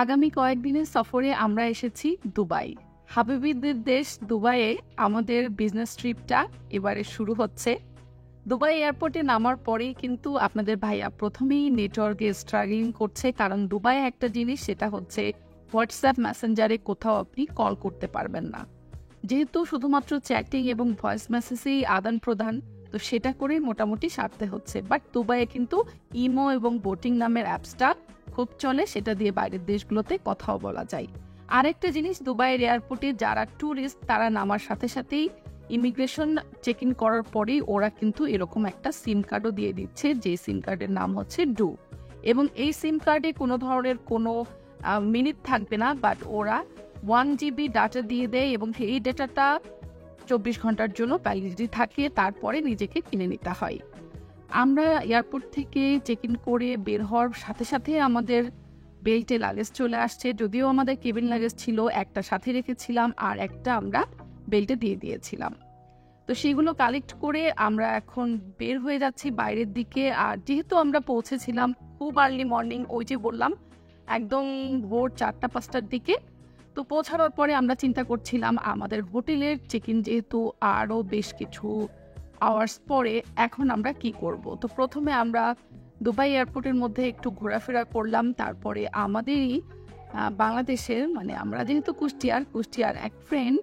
আগামী কয়েকদিনের সফরে আমরা এসেছি দুবাই। হাবিবিদের দেশ দুবাইয়ে আমাদের বিজনেস ট্রিপটা এবারে শুরু হচ্ছে। দুবাই এয়ারপোর্টে নামার পরেই কিন্তু আপনাদের ভাইয়া প্রথমেই নেটওয়ার্কে স্ট্রাগলিং করছে, কারণ দুবাইয়ে একটা জিনিস, সেটা হচ্ছে হোয়াটসঅ্যাপ মেসেঞ্জারে কোথাও আপনি কল করতে পারবেন না। যেহেতু শুধুমাত্র চ্যাটিং এবং ভয়েস মেসেজেই আদান প্রদান, তো সেটা করেই মোটামুটি সারতে হচ্ছে। বাট দুবাইয়ে কিন্তু ইমো এবং বোটিং নামের অ্যাপসটা খুব চলে, সেটা দিয়ে বাইরের দেশগুলোতে কথাও বলা যায়। আরেকটা জিনিস, দুবাইয়ের এয়ারপোর্টে যারা ট্যুরিস্ট তারা নামার সাথে সাথেই ইমিগ্রেশন চেক ইন করার পরেই ওরা কিন্তু এরকম একটা সিম কার্ডও দিয়ে দিচ্ছে, যে সিম কার্ডের নাম হচ্ছে ডু। এবং এই সিম কার্ডে কোনো ধরনের কোনো মিনিট থাকবে না, বাট ওরা 1 GB ডাটা দিয়ে দেয় এবং এই ডেটাটা 24 ঘন্টার জন্য ভ্যালিডিটি থাকে, তারপরে নিজেকে কিনে নিতে হয়। আমরা এয়ারপোর্ট থেকে চেক ইন করে বের হওয়ার সাথে সাথে আমাদের বেল্টে লাগেজ চলে আসছে। যদিও আমাদের কেবিন লাগেজ ছিল, একটা সাথে রেখেছিলাম আর একটা আমরা বেল্টে দিয়ে দিয়েছিলাম। তো সেগুলো কালেক্ট করে আমরা এখন বের হয়ে যাচ্ছি বাইরের দিকে। আর যেহেতু আমরা পৌঁছেছিলাম খুব আর্লি মর্নিং, ওই যে বললাম একদম ভোর 4টা-5টার দিকে, তো পৌঁছানোর পরে আমরা চিন্তা করছিলাম আমাদের হোটেলের চেক ইন যেহেতু আরও বেশ কিছু আওয়ার্স পরে, এখন আমরা কি করব। তো প্রথমে আমরা দুবাই এয়ারপোর্টের মধ্যে একটু ঘোরাফেরা করলাম। তারপরে আমাদেরই বাংলাদেশের, মানে আমরা যেহেতু কুষ্টিয়ার এক ফ্রেন্ড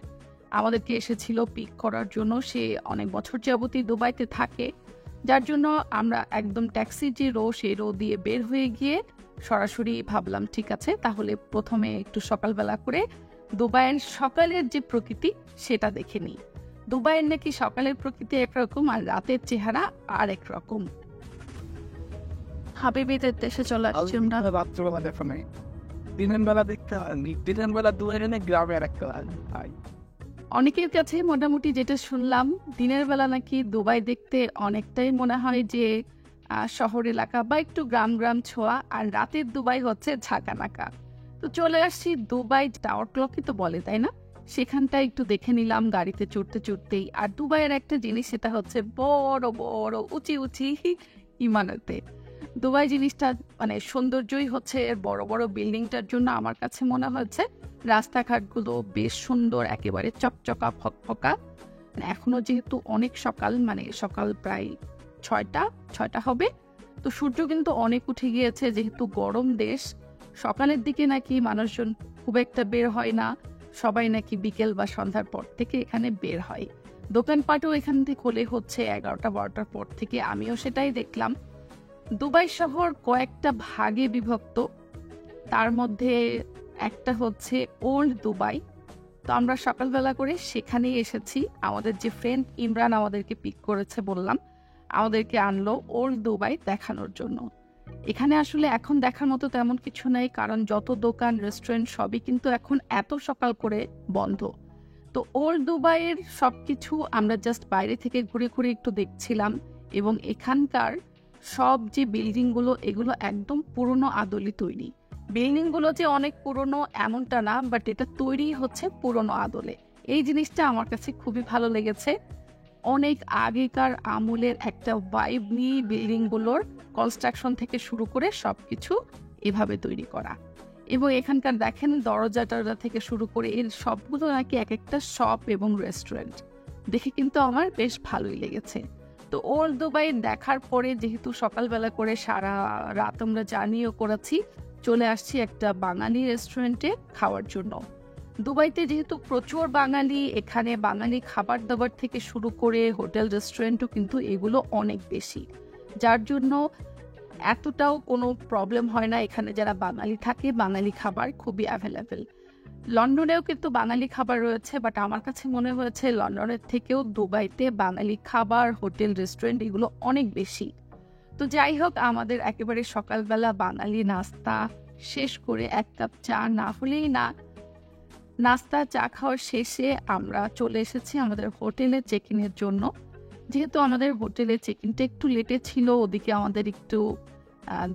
আমাদেরকে এসেছিল পিক করার জন্য। সে অনেক বছর যাবতই দুবাইতে থাকে, যার জন্য আমরা একদম ট্যাক্সি যে সেই রো দিয়ে বের হয়ে গিয়ে সরাসরি ভাবলাম ঠিক আছে, তাহলে প্রথমে একটু সকালবেলা করে দুবাইয়ের সকালের যে প্রকৃতি সেটা দেখে নিই। দুবাইয়ের নাকি সকালের প্রকৃতি একরকম আর রাতের চেহারা আর একরকম। হাবিবিদের দেশে চলে আসছি আমরা। রাত্রবেলা দেখো নাই, দিনের বেলা দেখতে হয়, দিনের বেলা দুয়ারে গ্রামে রাখতে হয়। অনেকের কাছে মোটামুটি যেটা শুনলাম, দিনের বেলা নাকি দুবাই দেখতে অনেকটাই মনে হয় যে শহর এলাকা বা একটু গ্রাম গ্রাম ছোঁয়া, আর রাতের দুবাই হচ্ছে ঝাঁকানাকা। তো চলে আসছি দুবাই টাওয়ার ক্লকই তো বলে, তাই না? সেখানটা একটু দেখে নিলাম গাড়িতে চড়তে চড়তেই। আর দুবাইয়ের একটা জিনিস, সেটা হচ্ছে বড় বড় উঁচি উঁচি ইমারতে। দুবাই জিনিসটা মানে সৌন্দর্যই হচ্ছে এর বড় বড় বিল্ডিংটার জন্য আমার কাছে মনে হচ্ছে। রাস্তাঘাটগুলো বেশ সুন্দর, একেবারে চকচকা ফকফকা। এখনো যেহেতু অনেক সকাল, মানে সকাল প্রায় 6টা হবে, তো সূর্য কিন্তু অনেক উঠে গিয়েছে। যেহেতু গরম দেশ, সকালের দিকে নাকি মানুষজন খুব একটা বের হয় না, সবাই নাকি বিকেল বা সন্ধ্যার পর থেকে এখানে বের হয়। দোকানপাটও এখান থেকে খোলে হচ্ছে 11টা-12টার পর থেকে। আমিও সেটাই দেখলাম। দুবাই শহর কয়েকটা ভাগে বিভক্ত, তার মধ্যে একটা হচ্ছে ওল্ড দুবাই। তো আমরা সকালবেলা করে সেখানেই এসেছি। আমাদের যে ফ্রেন্ড ইমরান আমাদেরকে পিক করেছে বললাম, আমাদেরকে আনলো ওল্ড দুবাই দেখানোর জন্য। এখানে আসলে এখন দেখার মতো তেমন কিছু নেই, কারণ যত দোকান রেস্টুরেন্ট সবই কিন্তু এখন এত সকাল করে বন্ধ। তো ওল্ড দুবাইয়ের সবকিছু আমরা জাস্ট বাইরে থেকে ঘুরে ঘুরে একটু দেখছিলাম। এবং এখানকার সব যে বিল্ডিংগুলো, এগুলো একদম পুরনো আদলে তৈরি। বিল্ডিংগুলো যে অনেক পুরনো এমনটা না, বাট এটা তৈরি হচ্ছে পুরনো আদলে। এই জিনিসটা আমার কাছে খুবই ভালো লেগেছে। অনেক আগেকার আমলের একটা ভাইব নিয়ে বিল্ডিংগুলোর কনস্ট্রাকশন থেকে শুরু করে সবকিছু এভাবে তৈরি করা। এবং এখানকার দেখেন দরজা থেকে শুরু করে এর সবগুলো নাকি এক একটা শপ এবং রেস্টুরেন্ট। দেখে কিন্তু আমার বেশ ভালোই লেগেছে। তো ওল্ড দুবাই দেখার পরে যেহেতু সকালবেলা করে সারা রাত আমরা জার্নিও করেছি, চলে আসছি একটা বাঙালি রেস্টুরেন্টে খাওয়ার জন্য। দুবাইতে যেহেতু প্রচুর বাঙালি, এখানে বাঙালি খাবার দাবার থেকে শুরু করে হোটেল রেস্টুরেন্টও কিন্তু এগুলো অনেক বেশি, যার জন্য এতটাও কোনো প্রবলেম হয় না। এখানে যারা বাঙালি থাকে, বাঙালি খাবার খুবই অ্যাভেলেবেল। লন্ডনেও কিন্তু বাঙালি খাবার রয়েছে, বাট আমার কাছে মনে হয়েছে লন্ডনের থেকেও দুবাইতে বাঙালি খাবার, হোটেল, রেস্টুরেন্ট এগুলো অনেক বেশি। তো যাই হোক, আমাদের একেবারে সকালবেলা বাঙালি নাস্তা শেষ করে, এক কাপ চা না হলেই না, নাস্তা চা খাওয়ার শেষে আমরা চলে এসেছি আমাদের হোটেলে চেক ইনের জন্য। যেহেতু আমাদের হোটেলে চেক ইনটা একটু লেটে ছিল, ওদিকে আমাদের একটু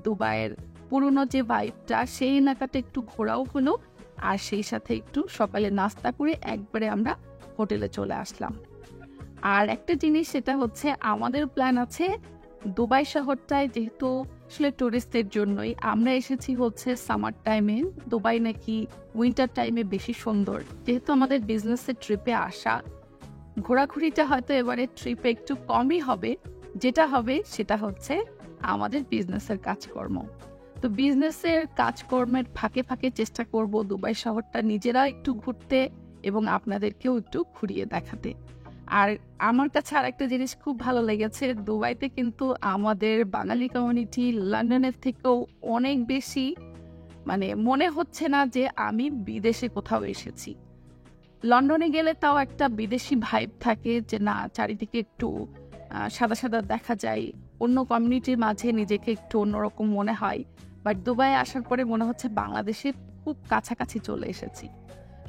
দুবাইয়ের পুরনো যে ভাইবটা সেই এলাকাটা একটু ঘোরাও হলো, আর সেই সাথে একটু সকালে নাস্তা করে একবারে আমরা হোটেলে চলে আসলাম। আর একটা জিনিস, সেটা হচ্ছে আমাদের প্ল্যান আছে দুবাই শহরটায় যেহেতু আসলে টুরিস্টদের জন্যই। আমরা এসেছি হচ্ছে সামার টাইমে, দুবাই নাকি উইন্টার টাইমে বেশি সুন্দর। যেহেতু আমাদের বিজনেসের ট্রিপে আসা, ঘোরাঘুরিটা হয়তো এবারে ট্রিপে একটু কমই হবে। যেটা হবে সেটা হচ্ছে আমাদের বিজনেসের কাজকর্ম। তো বিজনেসের কাজকর্মের ফাঁকে ফাঁকে চেষ্টা করব দুবাই শহরটা নিজেরা একটু ঘুরতে এবং আপনাদেরকেও একটু ঘুরিয়ে দেখাতে। আর আমার কাছে আরেকটা জিনিস খুব ভালো লেগেছে, দুবাইতে কিন্তু আমাদের বাঙালি কমিউনিটি লন্ডনের থেকেও অনেক বেশি, মানে মনে হচ্ছে না যে আমি বিদেশে কোথাও এসেছি। লন্ডনে গেলে তাও একটা বিদেশি ভাইব থাকে, যে না চারিদিকে একটু সাদা সাদা দেখা যায়, অন্য কমিউনিটির মাঝে নিজেকে একটু অন্যরকম মনে হয়। বাট দুবাই আসার পরে মনে হচ্ছে বাংলাদেশের খুব কাছাকাছি চলে এসেছি।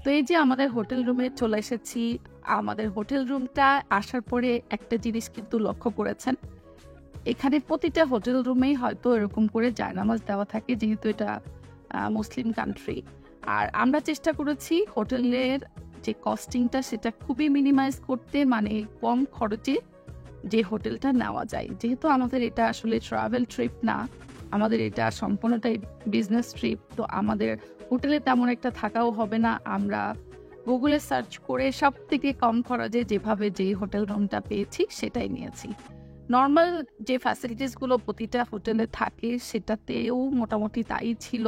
তো এই যে আমাদের হোটেল রুমে চলে এসেছি, আমাদের হোটেল রুমটা আসার পরে একটা জিনিস কিন্তু লক্ষ্য করেছেন, এখানে প্রতিটা হোটেল রুমেই হয়তো এরকম করে জায়নামাজ দেওয়া থাকে, যেহেতু এটা মুসলিম কান্ট্রি। আর আমরা চেষ্টা করেছি হোটেলের যে কস্টিংটা সেটা খুবই মিনিমাইজ করতে, মানে কম খরচে যে হোটেলটা নেওয়া যায়। যেহেতু আমাদের এটা আসলে ট্রাভেল ট্রিপ না, আমাদের এটা সম্পূর্ণটাই বিজনেস ট্রিপ, তো আমাদের হোটেলে তেমন একটা থাকাও হবে না। আমরা গুগলে সার্চ করে সব থেকে কম খরচে যেভাবে যে হোটেল রুমটা পেয়েছি সেটাই নিয়েছি। নর্মাল যে ফ্যাসিলিটিসগুলো প্রতিটা হোটেলে থাকে সেটাতেও মোটামুটি তাই ছিল।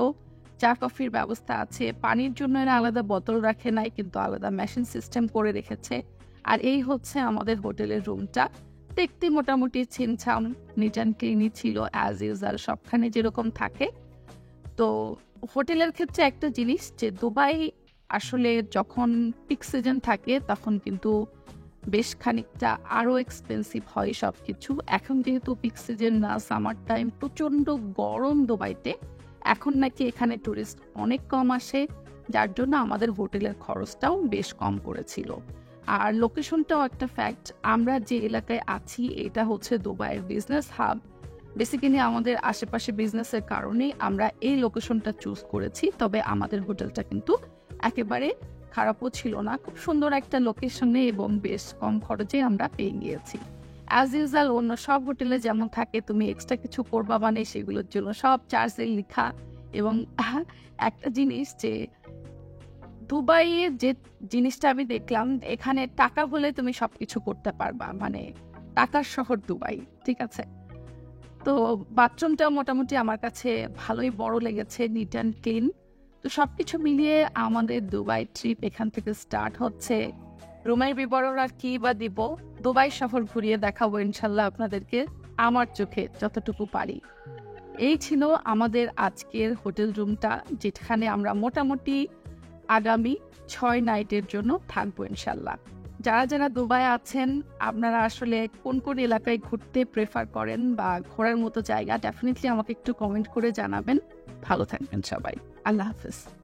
চা কফির ব্যবস্থা আছে, পানির জন্য এরা আলাদা বোতল রাখে নাই, কিন্তু আলাদা মেশিন সিস্টেম করে রেখেছে। আর এই হচ্ছে আমাদের হোটেলের রুমটা, দেখতে মোটামুটি ছিমছাম, নিট অ্যান্ড ক্লিনই ছিল অ্যাজ ইউজাল, সবখানে যেরকম থাকে। তো হোটেলের ক্ষেত্রে একটা জিনিস, যে দুবাই আসলে যখন পিক সিজন থাকে তখন কিন্তু বেশ খানিকটা আরও এক্সপেন্সিভ হয় সব কিছু। এখন যেহেতু পিক সিজন না, সামার টাইম, প্রচণ্ড গরম দুবাইতে, এখন নাকি এখানে টুরিস্ট অনেক কম আসে, যার জন্য আমাদের হোটেলের খরচটাও বেশ কম পড়েছিল। আর লোকেশনটাও একটা ফ্যাক্ট, আমরা যে এলাকায় আছি এটা হচ্ছে দুবাইয়ের বিজনেস হাব। বেসিক্যালি আমাদের আশেপাশে বিজনেসের কারণেই আমরা এই লোকেশনটা চুজ করেছি। তবে আমাদের হোটেলটা কিন্তু একেবারে খারাপও ছিল না, খুব সুন্দর একটা লোকেশনে এবং বেশ কম খরচে আমরা পেয়ে গিয়েছি। অ্যাজ ইউজাল অন্য সব হোটেলে যেমন থাকে, তুমি এক্সট্রা কিছু করবা মানে সেগুলোর জন্য সব চার্জে লেখা। এবং একটা জিনিস, যে দুবাইয়ে যে জিনিসটা আমি দেখলাম, এখানে টাকা হলে তুমি সবকিছু করতে পারবা, মানে টাকার শহর দুবাই, ঠিক আছে। তো বাথরুমটাও মোটামুটি আমার কাছে ভালোই বড় লেগেছে, নিট অ্যান্ড ক্লিন। তো সবকিছু মিলিয়ে আমাদের দুবাই ট্রিপ এখান থেকে স্টার্ট হচ্ছে। রুমের বিবরণ আর কি বা দিব, দুবাই শহর ঘুরিয়ে দেখাবো ইনশাল্লাহ আপনাদেরকে আমার চোখে যতটুকু পারি। এই ছিল আমাদের আজকের হোটেল রুমটা, যেখানে আমরা মোটামুটি আগামী 6 নাইটের জন্য থাকবো ইনশাল্লাহ। যারা যারা দুবাই আছেন, আপনারা আসলে কোন কোন এলাকায় ঘুরতে প্রেফার করেন বা ঘোরার মতো জায়গা, ডেফিনেটলি আমাকে একটু কমেন্ট করে জানাবেন। ভালো থাকবেন সবাই, আল্লাহ হাফেজ।